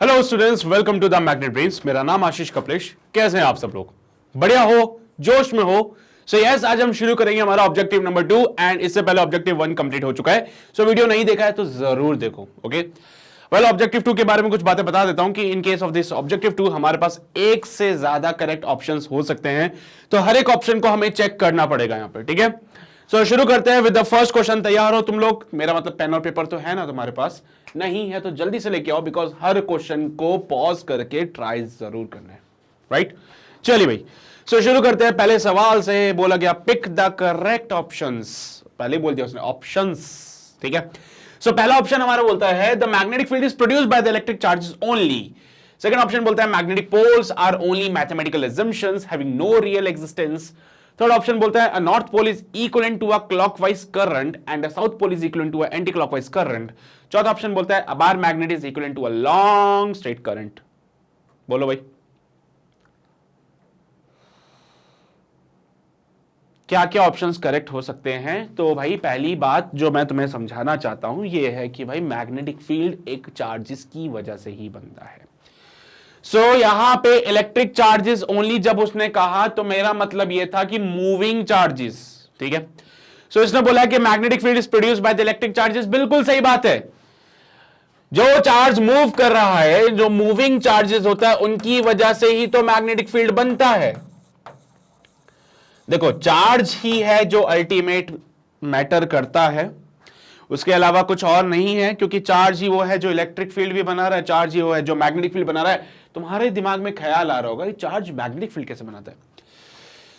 Hello students, welcome to the magnet brains. मेरा नाम आशीष कपलेश। कैसे हैं आप सब लोग? बढ़िया हो? जोश में हो? सो यस, आज हम शुरू करेंगे हमारा ऑब्जेक्टिव नंबर 2 एंड इससे पहले ऑब्जेक्टिव 1 कंप्लीट हो चुका है। सो वीडियो नहीं देखा है तो जरूर देखो। ओके, वेल ऑब्जेक्टिव 2 के बारे में कुछ बातें बता देता हूं कि in case of this objective 2 हमारे पास एक से ज्यादा करेक्ट ऑप्शंस हो सकते हैं, तो हर एक ऑप्शन को हमें चेक करना पड़ेगा यहां पर। ठीक है, सो शुरू करते हैं विद द फर्स्ट क्वेश्चन। तैयार हो तुम लोग? मेरा मतलब पेन और पेपर तो है ना तुम्हारे पास? नहीं है तो जल्दी से लेके आओ, बिकॉज हर क्वेश्चन को पॉज करके ट्राई जरूर करना है। राइट, चलिए भाई। सो शुरू करते हैं पहले सवाल से। बोला गया पिक द करेक्ट ऑप्शंस। पहले बोल दिया उसने ऑप्शंस। ठीक है, सो पहला ऑप्शन हमारा बोलता है the magnetic field is produced by the electric charges only. Second option बोलता है magnetic poles are only mathematical assumptions having no real existence. Third option बोलता है a north pole is equivalent to a clockwise current and a south pole is equivalent to a anti clockwise current. चौथा option बोलता है a bar magnet is equivalent to a long straight current. बोलो भाई, क्या क्या options correct हो सकते हैं? तो भाई पहली बात जो मैं तुम्हें समझाना चाहता हूं यह है कि भाई मैग्नेटिक फील्ड एक चार्जेस की वजह से ही बनता है। सो यहां पे इलेक्ट्रिक चार्जेस ओनली जब उसने कहा तो मेरा मतलब यह था कि मूविंग चार्जेस। ठीक है, सो इसने बोला कि magnetic field is produced by the electric charges. बिल्कुल सही बात है। जो चार्ज मूव कर रहा है, जो मूविंग चार्जेस होता है, उनकी वजह से ही तो मैग्नेटिक फील्ड बनता है। देखो, चार्ज ही है जो अल्टीमेट मैटर करता है, उसके अलावा कुछ और नहीं है, क्योंकि चार्ज ही वो है जो इलेक्ट्रिक फील्ड भी बना रहा है, चार्ज ही वो है जो मैग्नेटिक फील्ड बना रहा है। तुम्हारे दिमाग में ख्याल आ रहा होगा चार्ज मैग्नेटिक फील्ड कैसे बनाता है?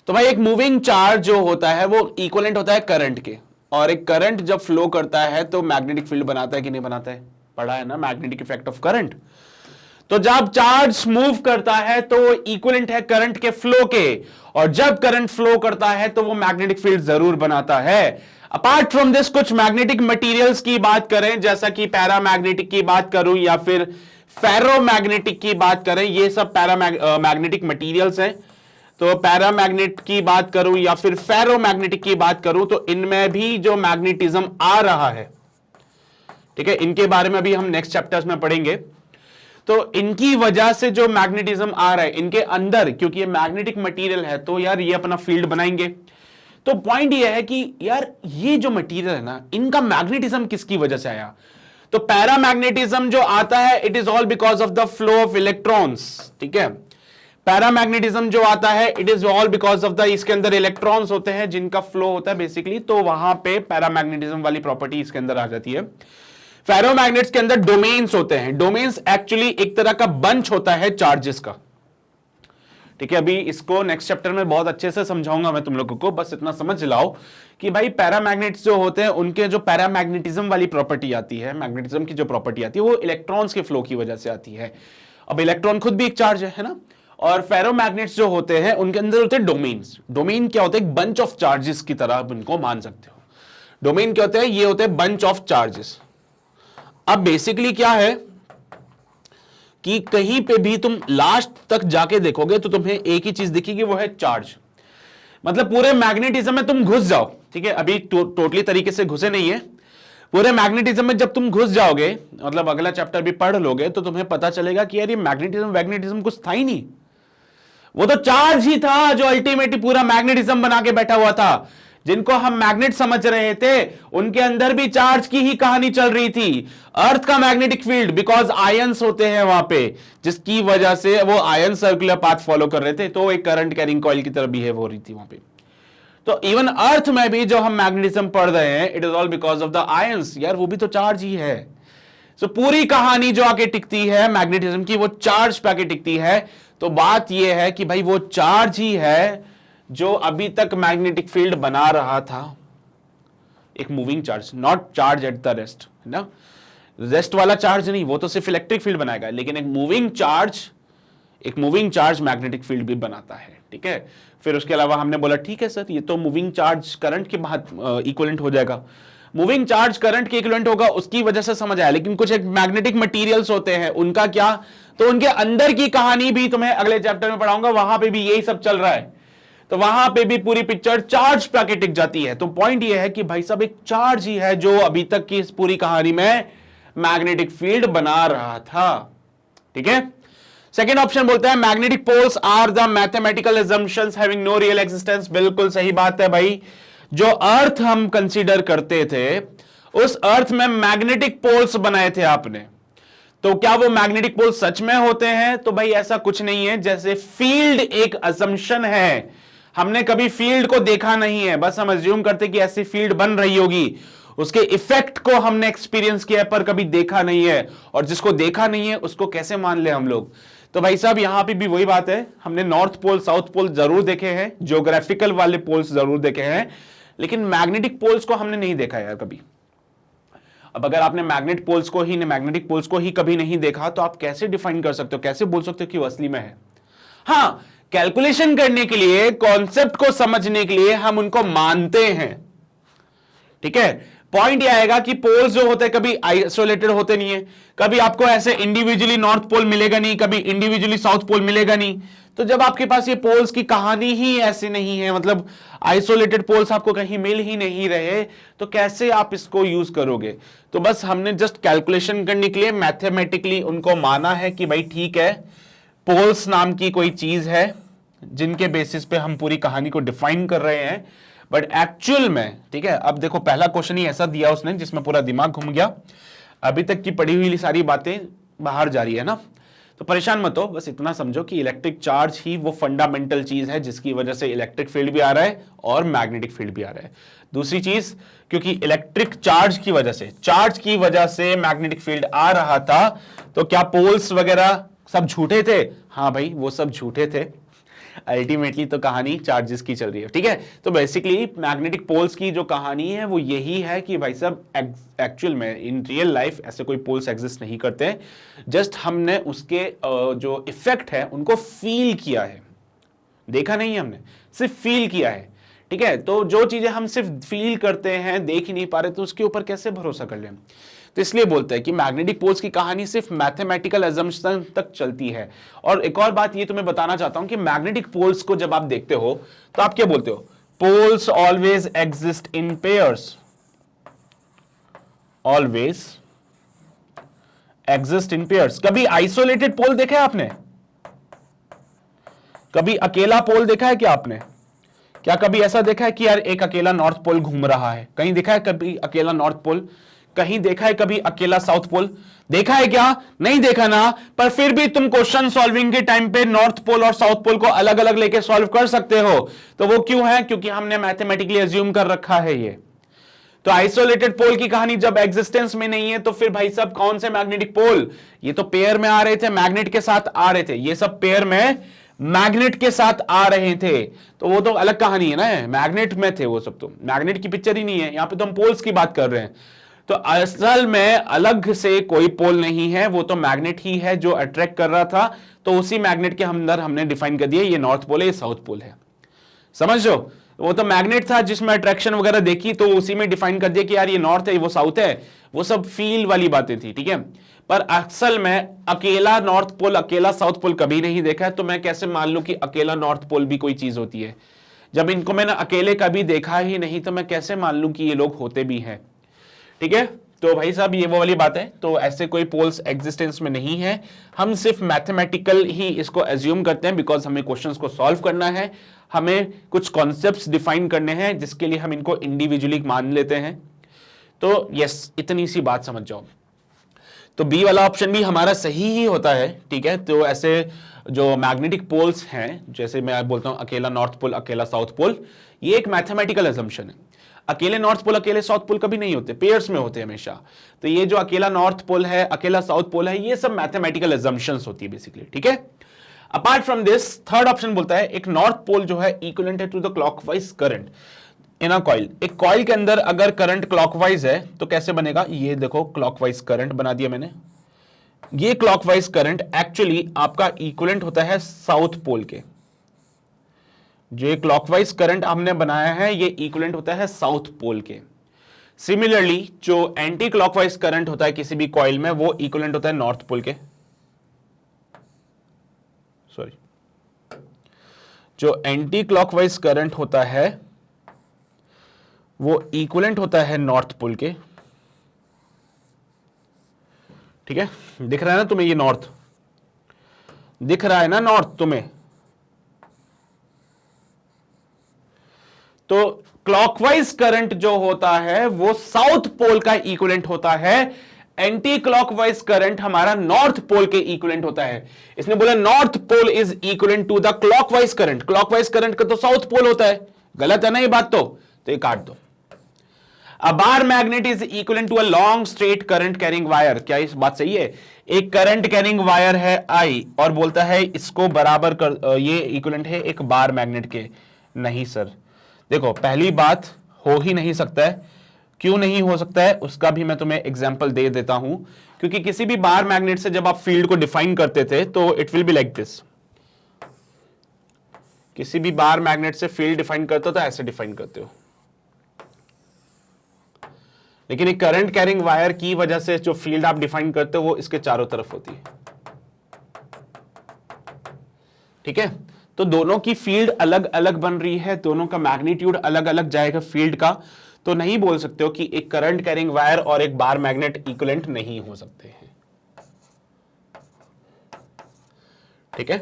तो भाई एक मूविंग चार्ज जो होता है वो इक्विवेलेंट होता है करंट के, और एक करंट जब फ्लो करता है तो मैग्नेटिक फील्ड बनाता है कि नहीं बनाता है? पढ़ा है ना मैग्नेटिक इफेक्ट ऑफ करंट। तो जब चार्ज मूव करता है तो वो इक्विवेलेंट है करंट के फ्लो के, और जब करंट फ्लो करता है तो वो मैग्नेटिक फील्ड जरूर बनाता है। अपार्ट फ्रॉम दिस कुछ मैग्नेटिक मटेरियल्स की बात करें, जैसा कि पैरामैग्नेटिक की बात करूं या फिर फेरोमैग्नेटिक की बात करें, ये सब पैरामैग्नेटिक मटेरियल्स हैं। तो पैरामैग्नेट की बात करूं या फिर फेरोमैग्नेटिक की बात करूं तो इनमें भी जो मैग्नेटिज्म आ रहा है, ठीक है, इनके बारे में भी हम नेक्स्ट चैप्टर्स में पढ़ेंगे। तो इनकी वजह से जो मैग्नेटिज्म आ रहा है इनके अंदर, क्योंकि ये मैग्नेटिक मटेरियल है तो यार ये अपना फील्ड बनाएंगे। तो पॉइंट ये है कि यार ये जो मटेरियल है ना, इनका मैग्नेटिज्म किसकी वजह से आया? तो पैरामैग्नेटिज्म जो आता है it is all because of the flow of electrons. ठीक है, पैरामैग्नेटिज्म जो आता है it is all because of the, इसके अंदर इलेक्ट्रॉन्स होते हैं जिनका फ्लो होता है बेसिकली, तो वहां पे पैरामैग्नेटिज्म वाली प्रॉपर्टी इसके अंदर आ जाती है। फेरोमैग्नेट्स के अंदर डोमेन्स होते हैं। डोमेन्स एक्चुअली एक तरह का बंच होता है चार्जेस का। ठीक है, अभी इसको नेक्स्ट चैप्टर में बहुत अच्छे से समझाऊंगा मैं तुम लोगों को, बस इतना समझ लाओ कि भाई पैरामैग्नेट्स जो होते हैं उनके जो पैरामैग्नेटिज्म वाली प्रॉपर्टी आती है, मैग्नेटिज्म की जो प्रॉपर्टी आती है वो इलेक्ट्रॉन्स के फ्लो की वजह से आती है। अब इलेक्ट्रॉन खुद भी एक चार्ज है ना। और फेरोमैग्नेट्स जो होते हैं उनके अंदर होते हैं डोमेन्स। डोमेन क्या होते हैं? एक बंच ऑफ चार्जेस की तरह इनको मान सकते हो। डोमेन क्या होते हैं? ये होते हैं बंच ऑफ चार्जेस। अब बेसिकली क्या है कि कहीं पे भी तुम लास्ट तक जाके देखोगे तो तुम्हें एक ही चीज दिखेगी, वो है चार्ज। मतलब पूरे मैग्नेटिज्म में तुम घुस जाओ, ठीक है, अभी टोटली तरीके से घुसे नहीं है, पूरे मैग्नेटिज्म में जब तुम घुस जाओगे, मतलब अगला चैप्टर भी पढ़ लोगे तो तुम्हें पता चलेगा कि यार ये मैग्नेटिज्म कुछ था ही नहीं, वो तो चार्ज ही था जो अल्टीमेटली पूरा मैग्नेटिज्म बना के बैठा हुआ था। जिनको हम मैग्नेट समझ रहे थे उनके अंदर भी चार्ज की ही कहानी चल रही थी। अर्थ का मैग्नेटिक फील्ड, बिकॉज आयंस होते हैं वहां पे, जिसकी वजह से वो आयन सर्कुलर पाथ फॉलो कर रहे थे, तो एक करंट कैरिंग कॉइल की तरह बिहेव हो रही थी वहां पे। तो इवन अर्थ में भी जो हम मैग्नेटिज्म पढ़ रहे हैं it is all because of the ions. यार वो भी तो चार्ज ही है। सो पूरी कहानी जो आके टिकती है मैग्नेटिज्म की, वो चार्ज पे आके टिकती है। तो बात यह है कि भाई वो चार्ज ही है जो अभी तक मैग्नेटिक फील्ड बना रहा था, एक moving charge, not charge at the rest, है ना। रेस्ट वाला चार्ज नहीं, वो तो सिर्फ इलेक्ट्रिक फील्ड बनाएगा, लेकिन एक मूविंग चार्ज मैग्नेटिक फील्ड भी बनाता है। ठीक है, फिर उसके अलावा हमने बोला ठीक है सर, ये तो मूविंग चार्ज करंट के बाद इक्विवेलेंट हो जाएगा। मूविंग चार्ज करंट के इक्विवेलेंट होगा उसकी वजह से समझ आया, लेकिन कुछ एक मैग्नेटिक मटेरियल्स होते हैं उनका क्या, तो उनके अंदर की कहानी भी तुम्हें अगले चैप्टर में पढ़ाऊंगा, वहां पे भी यही सब चल रहा है। तो वहां पे भी पूरी पिक्चर चार्ज पे आके टिक जाती है। तो पॉइंट ये है कि भाई साहब एक चार्ज ही है जो अभी तक की इस पूरी कहानी में मैग्नेटिक फील्ड बना रहा था। ठीक है। सेकेंड ऑप्शन बोलता है magnetic poles are the mathematical assumptions having no real existence. बिल्कुल सही बात है भाई। जो अर्थ हम कंसीडर करते थे उस अर्थ में मैग्नेटिक पोल्स बनाए थे आपने, तो क्या वो मैग्नेटिक पोल सच में होते हैं? तो भाई ऐसा कुछ नहीं है। जैसे फील्ड एक असम्पशन है, हमने कभी फील्ड को देखा नहीं है, बस हम अज्यूम करते कि ऐसी फील्ड बन रही होगी, उसके इफेक्ट को हमने एक्सपीरियंस किया है पर कभी देखा नहीं है, और जिसको देखा नहीं है उसको कैसे मान ले हम लोग? तो भाई साहब यहां पे भी वही बात है, हमने नॉर्थ पोल साउथ पोल जरूर देखे हैं, ज्योग्राफिकल वाले पोल्स जरूर देखे हैं, लेकिन मैग्नेटिक पोल्स को हमने नहीं देखा यार कभी। अब अगर आपने मैग्नेटिक पोल्स को ही कभी नहीं देखा तो आप कैसे डिफाइन कर सकते हो, कैसे बोल सकते हो कि वो असली में है? हां, कैलकुलेशन करने के लिए, कॉन्सेप्ट को समझने के लिए हम उनको मानते हैं, ठीक है। पॉइंट यह आएगा कि पोल्स जो होते हैं कभी आइसोलेटेड होते नहीं है, कभी आपको ऐसे इंडिविजुअली नॉर्थ पोल मिलेगा नहीं, कभी इंडिविजुअली साउथ पोल मिलेगा नहीं। तो जब आपके पास ये पोल्स की कहानी ही ऐसी नहीं है, मतलब आइसोलेटेड पोल्स आपको कहीं मिल ही नहीं रहे, तो कैसे आप इसको यूज करोगे? तो बस हमने जस्ट कैलकुलेशन करने के लिए मैथमेटिकली उनको माना है कि भाई ठीक है, पोल्स नाम की कोई चीज है जिनके बेसिस पे हम पूरी कहानी को डिफाइन कर रहे हैं। बट एक्चुअल में, ठीक है, अब देखो पहला क्वेश्चन ही ऐसा दिया उसने जिसमें पूरा दिमाग घूम गया, अभी तक की पढ़ी हुई सारी बातें बाहर जा रही है ना। तो परेशान मत हो, बस इतना समझो कि इलेक्ट्रिक चार्ज ही वो फंडामेंटल चीज है जिसकी वजह से इलेक्ट्रिक फील्ड भी आ रहा है और मैग्नेटिक फील्ड भी आ रहा है। दूसरी चीज, क्योंकि इलेक्ट्रिक चार्ज की वजह से मैग्नेटिक फील्ड आ रहा था, तो क्या पोल्स वगैरह सब झूठे थे? हाँ भाई, वो सब झूठे थे। अल्टीमेटली तो कहानी चार्जेस की चल रही है, ठीक है। तो बेसिकली मैग्नेटिक पोल्स की जो कहानी है वो यही है कि भाई साहब एक्चुअल में इन रियल लाइफ ऐसे कोई पोल्स एग्जिस्ट नहीं करते हैं, जस्ट हमने उसके जो इफेक्ट है उनको फील किया है, देखा नहीं है हमने, सिर्फ फील किया है, ठीक है। तो जो चीजें हम सिर्फ फील करते हैं, देख ही नहीं पा रहे, तो उसके ऊपर कैसे भरोसा कर लें? तो इसलिए बोलते हैं कि मैग्नेटिक पोल्स की कहानी सिर्फ मैथमेटिकल असम्पशन तक चलती है। और एक और बात ये तुम्हें बताना चाहता हूं कि मैग्नेटिक पोल्स को जब आप देखते हो तो आप क्या बोलते हो? Poles always exist in pairs, always exist in pairs. कभी आइसोलेटेड पोल देखा है आपने? कभी अकेला पोल देखा है क्या आपने? क्या कभी ऐसा देखा है कि यार एक अकेला नॉर्थ पोल घूम रहा है? कहीं देखा है कभी अकेला नॉर्थ पोल? कहीं देखा है कभी अकेला साउथ पोल? देखा है क्या? नहीं देखा ना। पर फिर भी तुम क्वेश्चन सॉल्विंग के टाइम पे नॉर्थ पोल और साउथ पोल को अलग अलग लेके सॉल्व कर सकते हो। तो वो क्यों है? क्योंकि हमने मैथमेटिकली अज्यूम कर रखा है ये। तो आइसोलेटेड पोल की कहानी जब एग्जिस्टेंस में नहीं है तो फिर भाई साहब कौन से मैग्नेटिक पोल? ये तो पेयर में आ रहे थे, मैग्नेट के साथ आ रहे थे, ये सब पेयर में मैग्नेट के साथ आ रहे थे, तो वो तो अलग कहानी है ना, मैग्नेट में थे वो सब, तो मैग्नेट की पिक्चर ही नहीं है। यहां पे तो हम पोल्स की बात कर रहे हैं। तो असल में अलग से कोई पोल नहीं है, वो तो मैग्नेट ही है जो अट्रैक्ट कर रहा था। तो उसी मैग्नेट के अंदर हमने डिफाइन कर दिया ये नॉर्थ पोल है, ये साउथ पोल है। समझ लो, वो तो मैग्नेट था जिसमें अट्रैक्शन वगैरह देखी, तो उसी में डिफाइन कर दिया कि यार ये नॉर्थ है वो साउथ है। वो सब फील वाली बातें थी, ठीक है। पर असल में अकेला नॉर्थ पोल अकेला साउथ पोल कभी नहीं देखा है, तो मैं कैसे मान लूं कि अकेला नॉर्थ पोल भी कोई चीज होती है? जब इनको मैंने अकेले कभी देखा ही नहीं तो मैं कैसे मान लूं कि ये लोग होते भी हैं? ठीक है। तो भाई साहब ये वो वाली बात है। तो ऐसे कोई पोल्स एग्जिस्टेंस में नहीं है, हम सिर्फ मैथमेटिकल ही इसको एज्यूम करते हैं, बिकॉज हमें क्वेश्चंस को सॉल्व करना है, हमें कुछ कॉन्सेप्ट्स डिफाइन करने हैं जिसके लिए हम इनको इंडिविजुअली मान लेते हैं। तो यस, इतनी सी बात समझ जाओ। तो बी वाला ऑप्शन भी हमारा सही ही होता है, ठीक है। तो ऐसे जो मैग्नेटिक पोल्स हैं, जैसे मैं बोलता हूं अकेला नॉर्थ पोल अकेला साउथ पोल, ये एक मैथमेटिकल असम्पशन है। अकेले नॉर्थ पोल अकेले साउथ पोल कभी नहीं होते, पेयर्स में होते हमेशा। तो ये जो अकेला नॉर्थ पोल है अकेला साउथ पोल है, ये सब मैथमेटिकल असम्पशंस होती है बेसिकली, ठीक है। Apart from this, third option बोलता है एक नॉर्थ पोल जो है इक्विवेलेंट है to the clockwise current in a coil. एक कॉइल के अंदर अगर करंट क्लॉकवाइज है तो कैसे बनेगा? ये देखो क्लॉकवाइज करंट बना दिया मैंने। ये क्लॉकवाइज करंट एक्चुअली आपका इक्विवेलेंट होता है साउथ पोल के। जो क्लॉकवाइज करंट हमने बनाया है ये इक्विवेलेंट होता है साउथ पोल के। सिमिलरली जो एंटी क्लॉकवाइज करंट होता है किसी भी कॉइल में वो इक्विवेलेंट होता है नॉर्थ पोल के। सॉरी, जो एंटी क्लॉकवाइज करंट होता है वो इक्विवेलेंट होता है नॉर्थ पोल के, ठीक है। दिख रहा है ना तुम्हें ये नॉर्थ, दिख रहा है ना नॉर्थ तुम्हें, तो क्लॉकवाइज करंट जो होता है वो साउथ पोल का इक्विवेलेंट होता है, एंटी क्लॉकवाइज करंट हमारा नॉर्थ पोल के इक्विवेलेंट होता है। इसने बोला north pole is equivalent to the clockwise current, clockwise current का तो साउथ पोल होता है, गलत है ना ये बात? तो ये काट दो। A bar magnet is equivalent to a long straight current carrying wire, क्या इस बात सही है? एक करंट कैरिंग वायर है I और बोलता है इसको बराबर कर, ये इक्विवेलेंट है एक बार मैग्नेट के। नहीं सर, देखो पहली बात हो ही नहीं सकता है। क्यों नहीं हो सकता है उसका भी मैं तुम्हें एग्जांपल दे देता हूं, क्योंकि किसी भी बार मैग्नेट से जब आप फील्ड को डिफाइन करते थे तो it will be like this. किसी भी बार मैग्नेट से फील्ड डिफाइन करते हो तो ऐसे डिफाइन करते हो, लेकिन एक करंट कैरिंग वायर की वजह से जो फील्ड आप डिफाइन करते हो वो इसके चारों तरफ होती है। ठीक है, तो दोनों की फील्ड अलग अलग बन रही है, दोनों का मैग्नीट्यूड अलग अलग जाएगा फील्ड का, तो नहीं बोल सकते हो कि एक करंट कैरिंग वायर और एक बार मैग्नेट इक्विवेलेंट नहीं हो सकते हैं। ठीक है,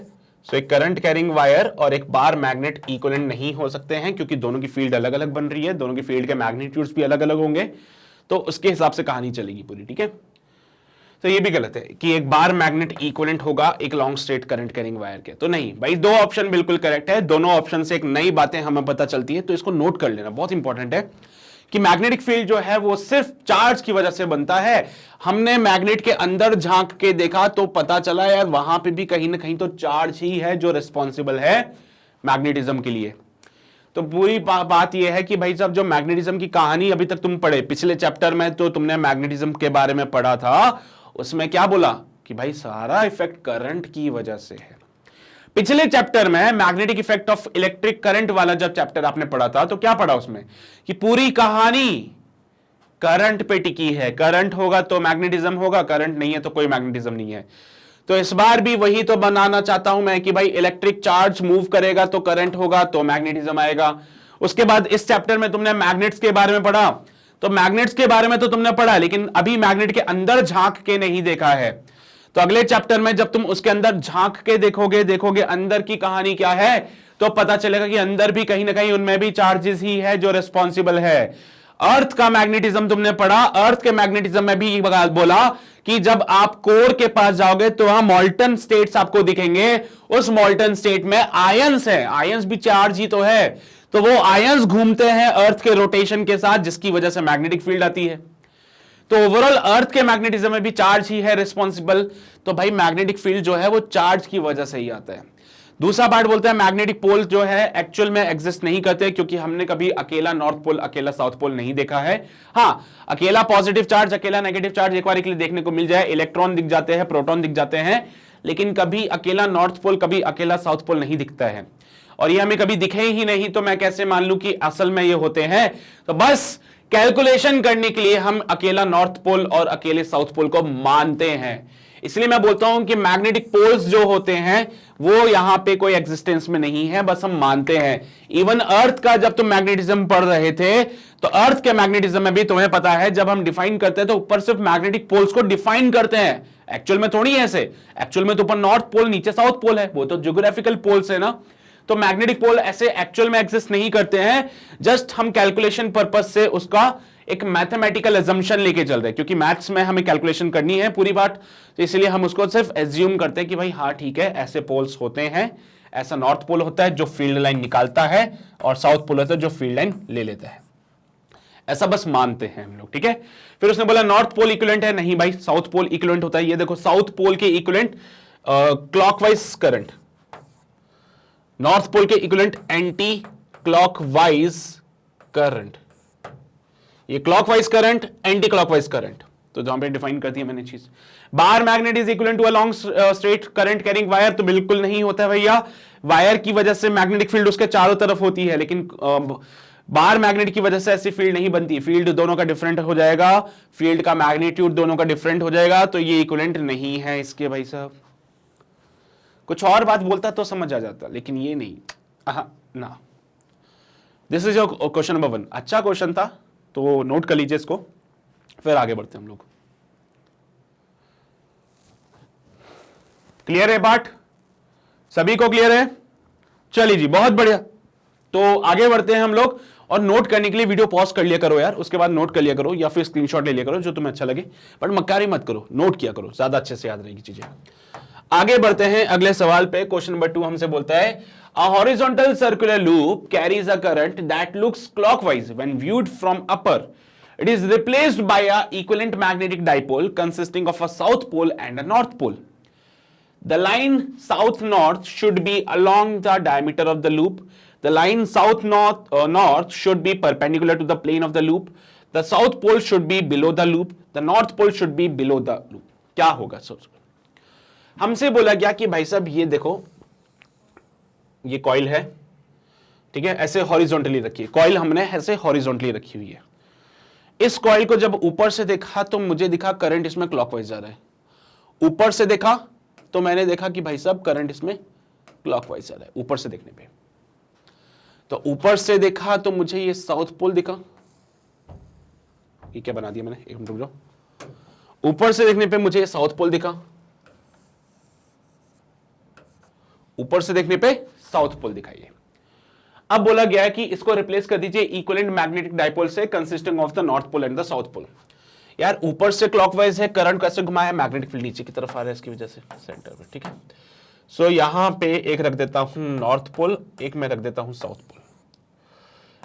सो एक करंट कैरिंग वायर और एक बार मैग्नेट इक्विवेलेंट नहीं हो सकते हैं, क्योंकि दोनों की फील्ड अलग अलग बन रही है, दोनों की फील्ड के मैग्नीट्यूड्स भी अलग अलग होंगे, तो उसके हिसाब से कहानी चलेगी पूरी। ठीक है, तो ये भी गलत है कि एक बार मैग्नेट इक्विवेलेंट होगा एक long straight current carrying wire के, तो नहीं भाई, दो ऑप्शन बिल्कुल करेक्ट है। दोनों ऑप्शन से एक नई बातें हमें पता चलती है, तो इसको नोट कर लेना, बहुत इंपॉर्टेंट है कि मैग्नेटिक फील्ड जो है वो सिर्फ चार्ज की वजह से बनता है। हमने मैग्नेट के अंदर झांक के देखा तो पता चला यार वहां पे भी कहीं ना कहीं तो चार्ज ही है जो रिस्पॉन्सिबल है मैग्नेटिज्म के लिए। तो पूरी बात यह है कि भाई साहब जो मैग्नेटिज्म की कहानी अभी तक तुम पढ़े, पिछले चैप्टर में तो तुमने मैग्नेटिज्म के बारे में पढ़ा था, उसमें क्या बोला कि भाई सारा इफेक्ट करंट की वजह से है। पिछले चैप्टर में magnetic effect of electric current वाला जब चैप्टर आपने पढ़ा था तो क्या पढ़ा उसमें कि पूरी कहानी करंट पे टिकी है, करंट होगा तो मैग्नेटिज्म होगा, करंट नहीं है तो कोई मैग्नेटिज्म नहीं है। तो इस बार भी वही तो बनाना चाहता हूं मैं कि भाई इलेक्ट्रिक चार्ज मूव करेगा तो करंट होगा तो मैग्नेटिज्म आएगा। उसके बाद इस चैप्टर में तुमने मैग्नेट्स के बारे में पढ़ा, तो मैग्नेट्स के बारे में तो तुमने पढ़ा लेकिन अभी मैग्नेट के अंदर झांक के नहीं देखा है। तो अगले चैप्टर में जब तुम उसके अंदर झांक के देखोगे अंदर की कहानी क्या है, तो पता चलेगा कि अंदर भी कहीं ना कहीं उनमें भी चार्जेस ही है जो रिस्पॉन्सिबल है। अर्थ का मैग्नेटिज्म तुमने पढ़ा, अर्थ के मैग्नेटिज्म में भी बोला कि जब आप कोर के पास जाओगे तो वहां मॉल्टन स्टेट्स आपको दिखेंगे, उस मॉल्टन स्टेट में आयंस है, आयंस भी चार्ज ही तो है, तो वो आयंस घूमते हैं अर्थ के रोटेशन के साथ, जिसकी वजह से मैग्नेटिक फील्ड आती है। तो ओवरऑल अर्थ के मैग्नेटिज्म में भी चार्ज ही है रिस्पॉन्सिबल, तो भाई मैग्नेटिक फील्ड जो है वो चार्ज की वजह से ही आता है। दूसरा पार्ट बोलता है मैग्नेटिक पोल जो है एक्चुअल में एग्जिस्ट नहीं करते, क्योंकि हमने कभी अकेला नॉर्थ पोल अकेला साउथ पोल नहीं देखा है। हाँ, अकेला पॉजिटिव चार्ज अकेला नेगेटिव चार्ज एक बार के लिए देखने को मिल जाए, इलेक्ट्रॉन दिख जाते हैं, प्रोटॉन दिख जाते हैं, लेकिन कभी अकेला नॉर्थ पोल कभी अकेला साउथ पोल नहीं दिखता है, और ये हमें कभी दिखे ही नहीं, तो मैं कैसे मान लूं कि असल में ये होते हैं। तो बस कैलकुलेशन करने के लिए हम अकेला नॉर्थ पोल और अकेले साउथ पोल को मानते हैं। इसलिए मैं बोलता हूं कि मैग्नेटिक पोल्स जो होते हैं वो यहां पे कोई एग्जिस्टेंस में नहीं है, बस हम मानते हैं। इवन अर्थ का जब तुम मैग्नेटिज्म पढ़ रहे थे तो अर्थ के मैग्नेटिज्म में भी तुम्हें पता है जब हम डिफाइन करते हैं तो ऊपर सिर्फ मैग्नेटिक पोल्स को डिफाइन करते हैं, एक्चुअल में थोड़ी ऐसे, एक्चुअल में तो ऊपर नॉर्थ पोल नीचे साउथ पोल है, वो तो ज्योग्राफिकल पोल्स है ना। तो मैग्नेटिक पोल ऐसे एक्चुअल में एग्जिस्ट नहीं करते हैं, जस्ट हम कैलकुलेशन पर्पस से उसका एक मैथमेटिकल अजम्पशन लेके चल रहे हैं, क्योंकि मैथ्स में हमें कैलकुलेशन करनी है पूरी बात, तो इसलिए हम उसको सिर्फ एज्यूम करते हैं कि भाई हाँ ठीक है ऐसे पोल्स होते हैं, ऐसा नॉर्थ पोल होता है जो फील्ड लाइन निकालता है और साउथ पोल होता है जो फील्ड लाइन ले लेता है, ऐसा बस मानते हैं हम लोग। ठीक है, फिर उसने बोला नॉर्थ पोल इक्विवेलेंट है, नहीं भाई साउथ पोल इक्विवेलेंट होता है। ये देखो साउथ पोल के equivalent clockwise current, north pole के इक्विवेलेंट एंटी क्लॉकवाइज करंट, ये clockwise current anti clockwise current, तो जहां पे डिफाइन कर दिया मैंने चीज। Bar magnet is equivalent to a long straight current carrying wire, तो बिल्कुल नहीं होता है भैया, वायर की वजह से मैग्नेटिक फील्ड उसके चारों तरफ होती है, लेकिन बार मैग्नेट की वजह से ऐसी फील्ड नहीं बनती, फील्ड दोनों का डिफरेंट हो जाएगा, फील्ड का मैग्नीट्यूड दोनों का डिफरेंट हो जाएगा, तो ये इक्विवेलेंट नहीं है इसके। भाई साहब कुछ और बात बोलता तो समझ आ जाता, लेकिन ये नहीं ना। This is your question number 1, अच्छा क्वेश्चन था तो नोट कर लीजिए इसको, फिर आगे बढ़ते हम लोग। क्लियर है बात? सभी को क्लियर है? चलिए जी, बहुत बढ़िया। तो आगे बढ़ते हैं हम लोग, और नोट करने के लिए वीडियो पॉज कर लिया करो यार, उसके बाद नोट कर लिया करो या फिर स्क्रीनशॉट ले लिया करो, जो तुम्हें अच्छा लगे, बट मक्कारी मत करो, नोट किया करो, ज्यादा अच्छे से याद रहेगी चीजें। आगे बढ़ते हैं अगले सवाल पे। क्वेश्चन नंबर 2 हमसे बोलता है, a horizontal circular loop carries a current that looks clockwise when viewed from upper. It is replaced by a equivalent magnetic dipole consisting of a south pole and a north pole. The line south-north should be along the diameter of the loop. The line south-north should be perpendicular to the plane of the loop. The south pole should be below the loop. The north pole should be below the loop. क्या होगा सोचो? हमसे बोला गया कि भाई साहब ये देखो, ये कॉइल है, ठीक है, ऐसे हॉरिजॉन्टली रखिए, कॉइल हमने ऐसे हॉरिजॉन्टली रखी हुई है। इस कॉइल को जब ऊपर से देखा तो मुझे दिखा करंट इसमें क्लॉकवाइज जा रहा है। ऊपर से देखा तो मैंने देखा कि भाई साहब करंट इसमें क्लॉकवाइज जा रहा है, ऊपर से देखने पे। तो ऊपर से देखा तो मुझे ये साउथ पोल दिखा। ये क्या बना दिया मैंने, एक मिनट रुक जाओ। ऊपर से देखने पे मुझे ये साउथ पोल दिखा, ऊपर से देखने पे साउथ पोल दिखाइए। अब बोला गया है कि इसको रिप्लेस कर दीजिए इक्विवेलेंट मैग्नेटिक डाइपोल से consisting of the north pole and the south pole. यार ऊपर से क्लॉकवाइज है, करंट कैसे घुमाया, मैग्नेटिक फील्ड नीचे की तरफ आ रहा है इसकी वजह से सेंटर पे, ठीक है। सो यहां पे एक रख देता हूं नॉर्थ पोल, एक मैं रख देता हूं साउथ पोल।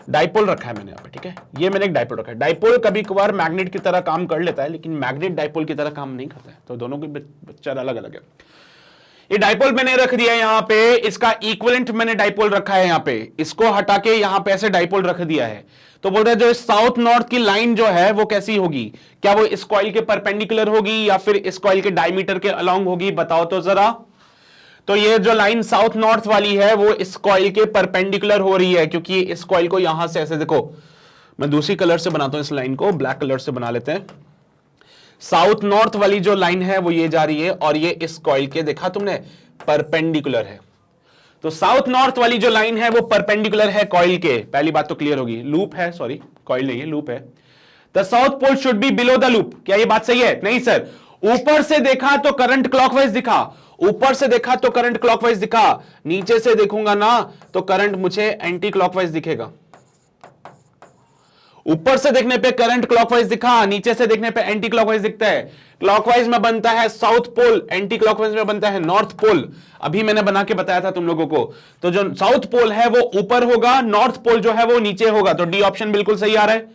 डाइपोल रखा है मैंने यहाँ पे, ठीक है, ये मैंने एक डाइपोल रखा है। डाइपोल कभी कभार मैग्नेट की तरह काम कर लेता है, लेकिन मैग्नेट डाइपोल की तरह काम नहीं करता है, तो दोनों के पिक्चर अलग अलग है। ये डाइपोल मैंने रख दिया यहां पे, इसका इक्विवेलेंट मैंने डाइपोल रखा है यहां पे, इसको हटा के यहां पे ऐसे डाइपोल रख दिया है। तो बोल रहे हैं जो साउथ नॉर्थ की लाइन जो है वो कैसी होगी, क्या वो इस कॉइल के परपेंडिकुलर होगी या फिर इस कॉइल के डायमीटर के अलोंग होगी, बताओ तो जरा। तो ये जो लाइन साउथ नॉर्थ वाली है वो इस कॉइल के परपेंडिकुलर हो रही है, क्योंकि इस कॉइल को यहां से ऐसे देखो, मैं दूसरी कलर से बनाता हूं, इस लाइन को ब्लैक कलर से बना लेते हैं। साउथ नॉर्थ वाली जो लाइन है वो ये जा रही है और ये इस कॉइल के, देखा तुमने, परपेंडिकुलर है। तो साउथ नॉर्थ वाली जो लाइन है वो परपेंडिकुलर है कॉइल के, पहली बात तो क्लियर होगी। लूप है, सॉरी कॉइल नहीं है, लूप है। The south pole should be below the loop, क्या ये बात सही है? नहीं सर, ऊपर से देखा तो करंट क्लॉकवाइज दिखा, ऊपर से देखा तो करंट क्लॉकवाइज दिखा, नीचे से देखूंगा ना तो करंट मुझे एंटी क्लॉकवाइज दिखेगा। ऊपर से देखने पे करंट क्लॉकवाइज दिखा, नीचे से देखने पे एंटी क्लॉकवाइज दिखता है। क्लॉकवाइज में बनता है साउथ पोल, एंटी क्लॉकवाइज में बनता है नॉर्थ पोल। अभी मैंने बना के बताया था तुम लोगों को। तो जो साउथ पोल है वो ऊपर होगा, नॉर्थ पोल जो है वो नीचे होगा। तो डी ऑप्शन बिल्कुल सही आ रहा है।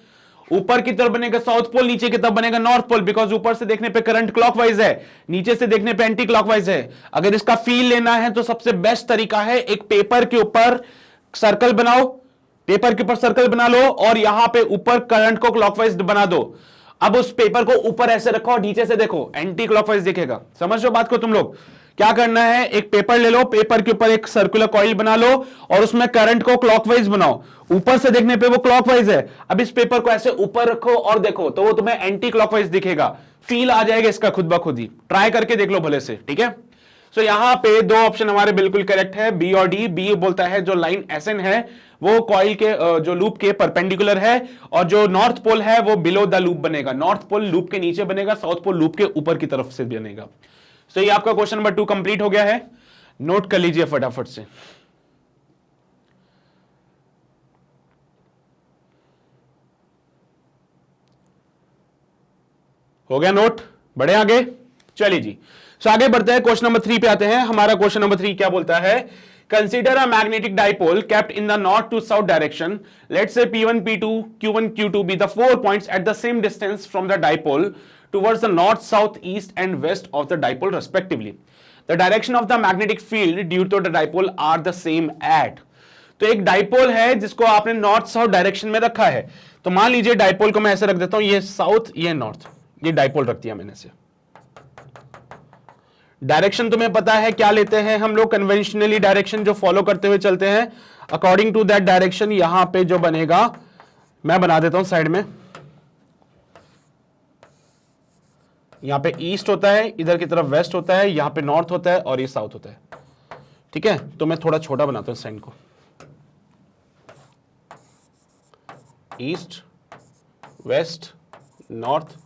ऊपर की तरफ बनेगा साउथ पोल, नीचे की तरफ बनेगा नॉर्थ पोल, बिकॉज ऊपर से देखने पे करंट क्लॉकवाइज है, नीचे से देखने पे एंटी क्लॉकवाइज है। अगर इसका फील लेना है तो सबसे बेस्ट तरीका है, एक पेपर के ऊपर सर्कल बनाओ, पेपर के ऊपर सर्कल बना लो और यहां पे ऊपर करंट को क्लॉकवाइज बना दो। अब उस पेपर को ऊपर ऐसे रखो और नीचे से देखो, एंटी क्लॉकवाइज दिखेगा। समझ लो बात को तुम लोग। क्या करना है, एक पेपर ले लो, पेपर के ऊपर एक सर्कुलर कॉइल बना लो और उसमें करंट को क्लॉकवाइज बनाओ। ऊपर से देखने पे वो क्लॉकवाइज है, अब इस पेपर को ऐसे ऊपर रखो और देखो तो वो तुम्हें एंटी क्लॉकवाइज दिखेगा। फील आ जाएगा इसका खुद ब खुद ही, ट्राई करके देख लो भले से, ठीक है। सो यहां पे दो ऑप्शन हमारे बिल्कुल करेक्ट है, बी और डी। बी बोलता है जो लाइन एसएन है वो कॉइल के जो लूप के परपेंडिकुलर है और जो नॉर्थ पोल है वो बिलो द लूप बनेगा। नॉर्थ पोल लूप के नीचे बनेगा, साउथ पोल लूप के ऊपर की तरफ से बनेगा। सो ये आपका क्वेश्चन नंबर 2 कंप्लीट हो गया है। नोट कर लीजिए फटाफट से। हो गया नोट, बढ़े आगे, चलिए जी। सो आगे बढ़ते हैं, क्वेश्चन नंबर 3 पे आते हैं। हमारा क्वेश्चन नंबर 3 क्या बोलता है, consider a magnetic dipole kept in the north to south direction. Let's say P1 P2 Q1 Q2 be the 4 points at the same distance from the dipole towards the north, south, east and west of the dipole respectively. The direction of the magnetic field due to the dipole are the same at. तो एक dipole है जिसको आपने north south direction में रखा है। तो मान लीजिए डाइपोल को मैं ऐसे रख देता हूं, ये साउथ ये नॉर्थ, ये डाइपोल रख दिया मैंने से। डायरेक्शन तुम्हें पता है क्या लेते हैं हम लोग, कन्वेंशनली डायरेक्शन जो फॉलो करते हुए चलते हैं। अकॉर्डिंग टू दैट डायरेक्शन यहां पे जो बनेगा मैं बना देता हूं साइड में, यहां पे ईस्ट होता है, इधर की तरफ वेस्ट होता है, यहां पे नॉर्थ होता है और ये साउथ होता है, ठीक है। तो मैं थोड़ा छोटा बनाता हूं साइन को, east west north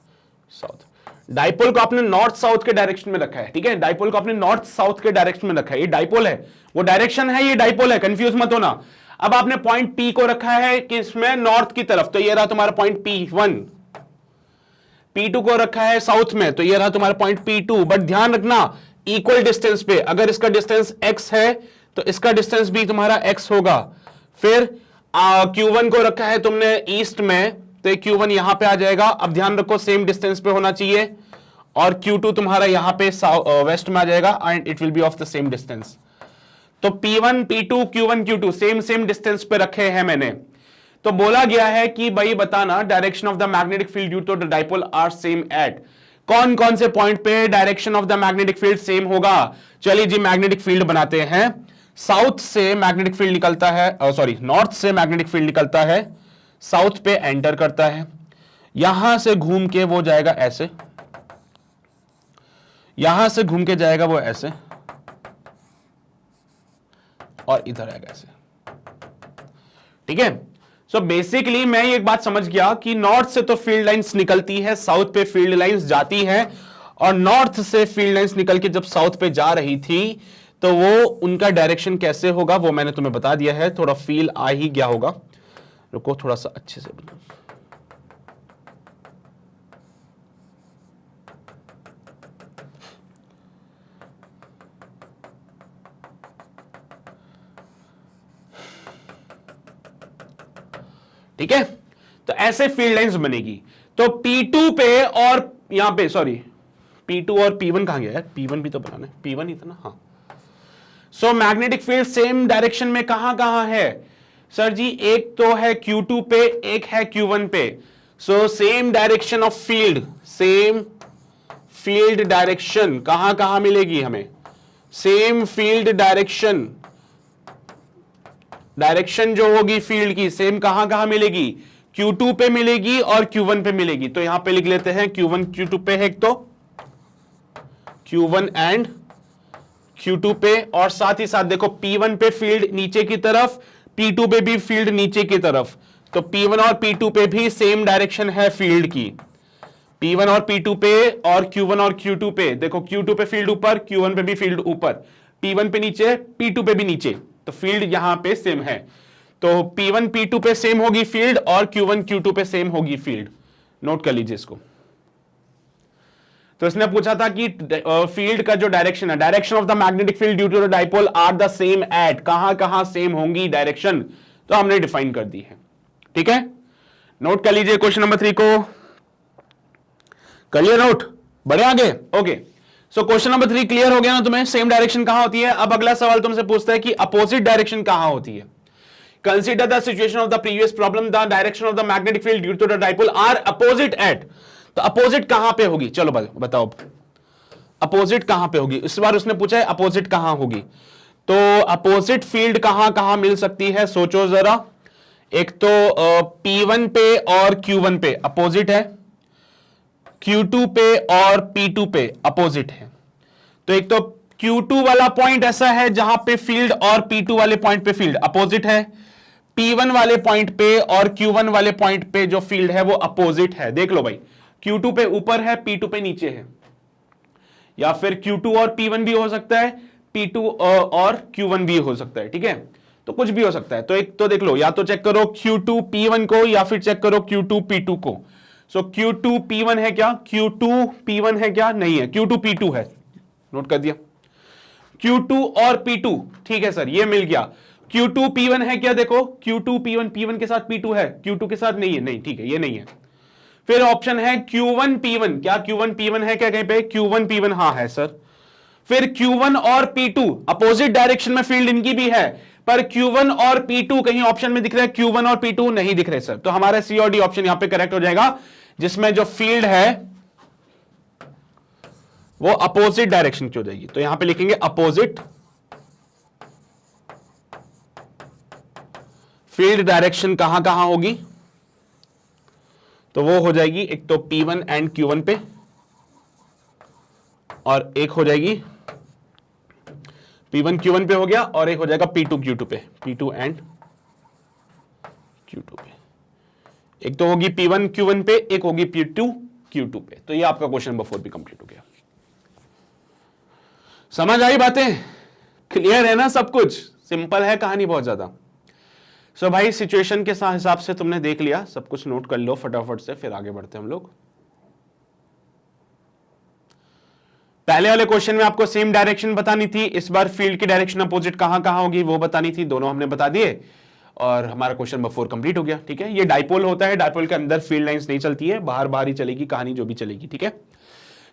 south. Dipole को आपने नॉर्थ साउथ के डायरेक्शन में रखा है, ठीक है, डाइपोल को आपने नॉर्थ साउथ के डायरेक्शन में रखा है, ये डाइपोल है, वो डायरेक्शन है, ये डाइपोल है, कंफ्यूज मत होना। अब आपने पॉइंट पी को रखा है किसमें, नॉर्थ की तरफ, तो ये रहा तुम्हारा पॉइंट P1। P2 को रखा है साउथ में, तो ये रहा तुम्हारा पॉइंट P2। बट ध्यान रखना इक्वल डिस्टेंस पे, अगर इसका डिस्टेंस x है तो इसका डिस्टेंस भी तुम्हारा x होगा। फिर Q1 को रखा है तुमने ईस्ट में, तो Q1 यहां पे आ जाएगा। अब ध्यान रखो सेम डिस्टेंस पे होना चाहिए, और Q2 तुम्हारा यहां पे वेस्ट में आ जाएगा, and it will be of the same distance. तो P1 P2 Q1 Q2 same same distance पे रखे हैं मैंने। तो बोला गया है कि भाई बताना direction of the magnetic field due to the dipole are same at, कौन कौन से पॉइंट पे direction of the magnetic field same होगा। चलिए जी मैग्नेटिक फील्ड बनाते हैं। साउथ से मैग्नेटिक फील्ड निकलता है, सॉरी नॉर्थ से मैग्नेटिक फील्ड निकलता है, साउथ पे एंटर करता है, यहां से घूम के वो जाएगा ऐसे, यहां से घूम के जाएगा वो ऐसे, और इधर आएगा ऐसे, ठीक है। सो बेसिकली मैं ये एक बात समझ गया कि नॉर्थ से तो फील्ड लाइंस निकलती है, साउथ पे फील्ड लाइंस जाती है, और नॉर्थ से फील्ड लाइंस निकल के जब साउथ पे जा रही थी तो वो उनका डायरेक्शन कैसे होगा वो मैंने तुम्हें बता दिया है। थोड़ा फील आ ही गया होगा, रुको थोड़ा सा अच्छे से बोलो। ठीक है, तो ऐसे फील्ड लाइंस बनेगी। तो P2 पे और यहां पे, सॉरी P2 और P1 कहां गया यार, P1 भी तो बनाना है, P1 ही था ना, हाँ। So magnetic field same direction में कहां कहां है सर जी, एक तो है Q2 पे, एक है Q1 पे। So same direction of field, same field direction कहां कहां मिलेगी हमें, सेम फील्ड डायरेक्शन, डायरेक्शन जो होगी फील्ड की सेम कहां कहां मिलेगी, Q2 पे मिलेगी और Q1 पे मिलेगी। तो यहां पे लिख लेते हैं Q1 Q2 पे है एक तो, Q1 एंड Q2 पे, और साथ ही साथ देखो P1 पे फील्ड नीचे की तरफ, P2 पे भी फील्ड नीचे की तरफ, तो P1 और P2 पे भी सेम डायरेक्शन है फील्ड की। P1 और P2 पे और Q1 और Q2 पे, देखो Q2 पे फील्ड ऊपर, Q1 पे भी फील्ड ऊपर, P1 पे नीचे, P2 पे भी नीचे, तो फील्ड यहां पे सेम है। तो P1 P2 पे सेम होगी फील्ड और Q1 Q2 पे सेम होगी फील्ड, नोट कर लीजिए इसको। तो इसने पूछा था कि फील्ड का जो डायरेक्शन है, direction of the magnetic field due to the dipole are the same at, कहां कहां सेम होंगी डायरेक्शन, तो हमने डिफाइन कर दी है। ठीक है, नोट कर लीजिए क्वेश्चन नंबर 3 को, कर लिया नोट, बढ़े आगे। Okay, so question number 3 clear हो गया ना तुम्हें, सेम डायरेक्शन कहां होती है। अब अगला सवाल तुमसे पूछता है कि अपोजिट डायरेक्शन कहां होती है। Consider the situation of the previous problem, the direction of the magnetic field due to the dipole are opposite at, तो अपोजिट कहां पे होगी, चलो बताओ अपोजिट कहां पे होगी। इस बार उसने पूछा है अपोजिट कहां होगी, तो अपोजिट फील्ड कहां कहां मिल सकती है, सोचो जरा। एक तो P1 पे और Q1 पे अपोजिट है, Q2 पे और P2 पे अपोजिट है। तो एक तो Q2 वाला पॉइंट ऐसा है जहां पे फील्ड और P2 वाले पॉइंट पे फील्ड अपोजिट है, P1 वाले पॉइंट पे और Q1 वाले पॉइंट पे जो फील्ड है वो अपोजिट है। देख लो भाई, Q2 पे ऊपर है, P2 पे नीचे है, या फिर Q2 और P1 भी हो सकता है, P2 और Q1 भी हो सकता है, ठीक है, तो कुछ भी हो सकता है। तो एक तो देख लो, या तो चेक करो Q2 P1 को या फिर चेक करो Q2 P2 को। सो Q2 P1 है क्या, Q2 P1 है क्या, नहीं है, Q2 P2 है, नोट कर दिया। Q2 और P2, ठीक है सर, ये मिल गया। Q2 P1 है क्या, देखो Q2 P1, P1 के साथ P2 है, Q2 के साथ नहीं है, नहीं, ठीक है, ये नहीं है। फिर ऑप्शन है Q1 P1, क्या Q1 P1 है क्या कहीं पे, Q1 P1 हाँ है सर। फिर Q1 और P2 अपोजिट डायरेक्शन में फील्ड इनकी भी है, पर Q1 और P2 कहीं ऑप्शन में दिख रहा है, Q1 और P2 नहीं दिख रहे सर। तो हमारा C और D ऑप्शन यहां पे करेक्ट हो जाएगा, जिसमें जो फील्ड है वो अपोजिट डायरेक्शन की हो जाएगी। तो यहां पे लिखेंगे अपोजिट फील्ड डायरेक्शन कहां कहां होगी, तो वो हो जाएगी एक तो P1 एंड Q1 पे, और एक हो जाएगी P1 Q1 पे हो गया, और एक हो जाएगा P2 Q2 पे, P2 एंड Q2 पे। एक तो होगी P1 Q1 पे, एक होगी P2 Q2 पे। तो ये आपका क्वेश्चन नंबर 4 भी कंप्लीट हो गया। समझ आई बातें? क्लियर है ना? सब कुछ सिंपल है, कहानी बहुत ज्यादा। सो भाई सिचुएशन के हिसाब से तुमने देख लिया, सब कुछ नोट कर लो फटाफट से, फिर आगे बढ़ते हैं हम लोग। पहले वाले क्वेश्चन में आपको सेम डायरेक्शन बतानी थी, इस बार फील्ड की डायरेक्शन अपोजिट कहां कहां होगी वो बतानी थी, दोनों हमने बता दिए और हमारा क्वेश्चन नंबर 4 कंप्लीट हो गया। ठीक है, ये डाइपोल होता है, डाइपोल के अंदर फील्ड लाइंस नहीं चलती है, बाहर बाहर ही चलेगी कहानी जो भी चलेगी। ठीक है,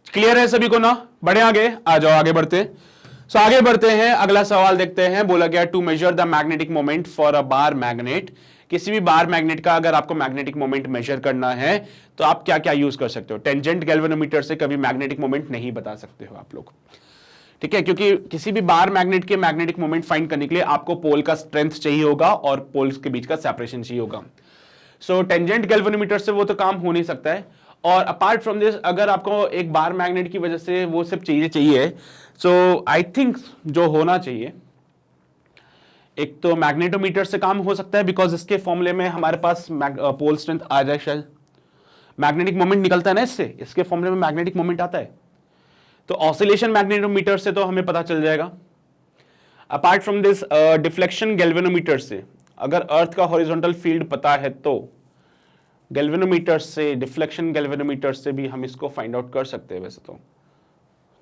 क्लियर है सभी को ना? बढ़े आगे, आ जाओ आगे बढ़ते हैं। सो आगे बढ़ते हैं, अगला सवाल देखते हैं। बोला गया to measure the magnetic moment for a bar magnet. किसी भी बार मैग्नेट का अगर आपको मैग्नेटिक मोमेंट मेजर करना है तो आप क्या क्या यूज कर सकते हो? टेंजेंट गैल्वेनोमीटर से कभी मैग्नेटिक मोमेंट नहीं बता सकते हो आप लोग। ठीक है, क्योंकि किसी भी बार मैग्नेट के मैग्नेटिक मोमेंट फाइंड करने के लिए आपको पोल का स्ट्रेंथ चाहिए होगा और पोल्स के बीच का सेपरेशन चाहिए होगा। सो टेंजेंट गैल्वेनोमीटर से वो तो काम हो नहीं सकता है। और अपार्ट फ्रॉम दिस, अगर आपको एक बार मैग्नेट की वजह से वो सब चीजें चाहिए, सो आई थिंक जो होना चाहिए, एक तो मैग्नेटोमीटर से काम हो सकता है, बिकॉज इसके फॉर्मूले में हमारे पास पोल स्ट्रेंथ आ जाए, शायद मैग्नेटिक मोमेंट निकलता है ना इससे, इसके फॉर्मूले में मैग्नेटिक मोमेंट आता है, तो ऑसिलेशन मैग्नेटोमीटर से तो हमें पता चल जाएगा। Apart from this deflection galvanometer से, अगर अर्थ का हॉरिजॉन्टल फील्ड पता है तो गैल्वेनोमीटर से, डिफ्लेक्शन गैल्वेनोमीटर से भी हम इसको फाइंड आउट कर सकते हैं वैसे तो।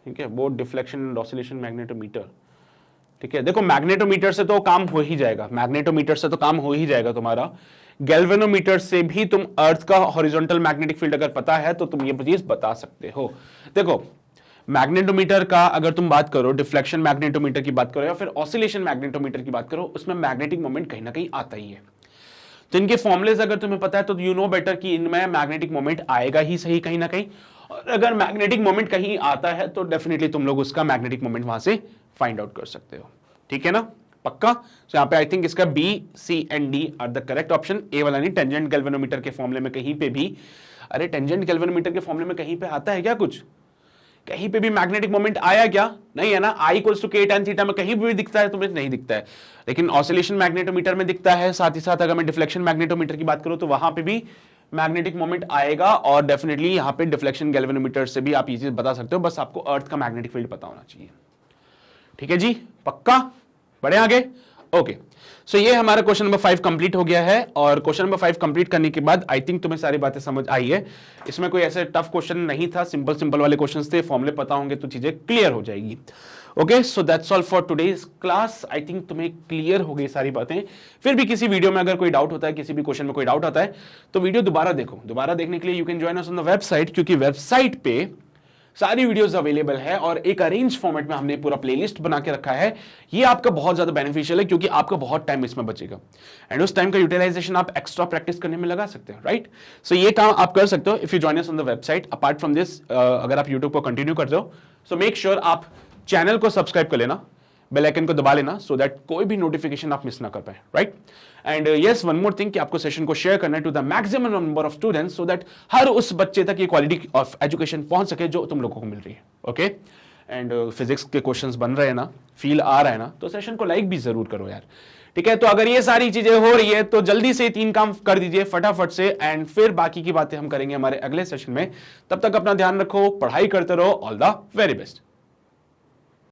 ठीक है, both deflection and oscillation magnetometer. ठीक है, देखो मैग्नेटोमीटर से तो काम हो ही जाएगा, मैग्नेटोमीटर से तो काम हो ही जाएगा तुम्हारा। गैल्वेनोमीटर से भी तुम अर्थ का हॉरिजॉन्टल मैग्नेटिक फील्ड अगर पता है तो तुम ये चीज बता सकते हो। देखो मैग्नेटोमीटर का अगर तुम बात करो, डिफ्लेक्शन मैग्नेटोमीटर की बात करो या फिर ऑसिलेशन मैग्नेटोमीटर की बात करो, उसमें मैग्नेटिक मोमेंट कहीं ना कहीं आता ही है। तो इनके फॉर्मुलेज अगर तुम्हें पता है तो यू नो बेटर कि इनमें मैग्नेटिक मोमेंट आएगा ही सही कहीं ना कहीं, और अगर मैग्नेटिक मोमेंट कहीं आता है तो डेफिनेटली तुम लोग उसका मैग्नेटिक मोमेंट वहां से फाइंड आउट कर सकते हो। ठीक है ना, पक्का? तो यहाँ पे आई थिंक इसका B, C and D are the correct option. A वाला नहीं, टेंजेंट गैल्वेनोमीटर के फॉर्मूले में कहीं पे भी, अरे टेंजेंट गैल्वेनोमीटर के फॉर्मूले में कहीं पे आता है क्या कुछ? कहीं पे भी मैग्नेटिक मोमेंट आया क्या? नहीं है ना। I equals to K tan theta में कहीं भी दिखता है? तुम्हें नहीं दिखता है, लेकिन ऑसिलेशन मैग्नेटोमीटर में दिखता है। साथ ही साथ अगर मैं डिफ्लेक्शन मैग्नेटोमीटर की बात करूं तो वहां पे भी मैग्नेटिक मोमेंट आएगा, और डेफिनेटली यहां पे डिफ्लेक्शन गैल्वेनोमीटर से भी आप ये चीज बता सकते हो, बस आपको अर्थ का मैग्नेटिक फील्ड पता होना चाहिए। ठीक है जी, पक्का? बढ़े आगे। ओके, सो ये हमारा क्वेश्चन नंबर 5 कंप्लीट हो गया है, और क्वेश्चन नंबर 5 कंप्लीट करने के बाद आई थिंक तुम्हें सारी बातें समझ आई है। इसमें कोई ऐसे टफ क्वेश्चन नहीं था, सिंपल सिंपल वाले क्वेश्चंस थे, फॉर्मूले पता होंगे तो चीजें क्लियर हो जाएगी। Okay, so that's all for today's class. I think तुम्हें क्लियर हो गई सारी बातें। फिर भी किसी वीडियो में अगर कोई डाउट होता है, किसी भी क्वेश्चन में कोई डाउट आता है, तो वीडियो दोबारा देखो। दोबारा देखने के लिए you can join us on the website, क्योंकि वेबसाइट पे सारी वीडियोस अवेलेबल है और एक अरेंज फॉर्मेट में हमने पूरा प्लेलिस्ट बना के रखा है। ये आपका बहुत ज्यादा बेनिफिशियल है, क्योंकि आपका बहुत टाइम इसमें बचेगा, एंड उस टाइम का यूटिलाइजेशन आप एक्स्ट्रा प्रैक्टिस करने में लगा सकते हो, राइट? सो ये काम आप कर सकते हो if you join us on the website. Apart from this, अगर आप यूट्यूब को कंटिन्यू करते हो, सो मेक श्योर आप चैनल को सब्सक्राइब कर लेना, बेल आइकन को दबा लेना, सो दैट कोई भी नोटिफिकेशन आप मिस ना कर पाए, right? And yes, one more thing कि आपको सेशन को शेयर करना है to the maximum number of students, so that हर उस बच्चे तक ये क्वालिटी ऑफ एजुकेशन पहुंच सके जो तुम लोगों को मिल रही है। ओके, एंड फिजिक्स के क्वेश्चंस बन रहे हैं ना, फील आ रहा है ना, तो सेशन को लाइक भी जरूर करो यार। ठीक है, तो अगर ये सारी चीजें हो रही है तो जल्दी से 3 काम कर दीजिए फटाफट से, एंड फिर बाकी की बातें हम करेंगे हमारे अगले सेशन में। तब तक अपना ध्यान रखो, पढ़ाई करते रहो। All the very best.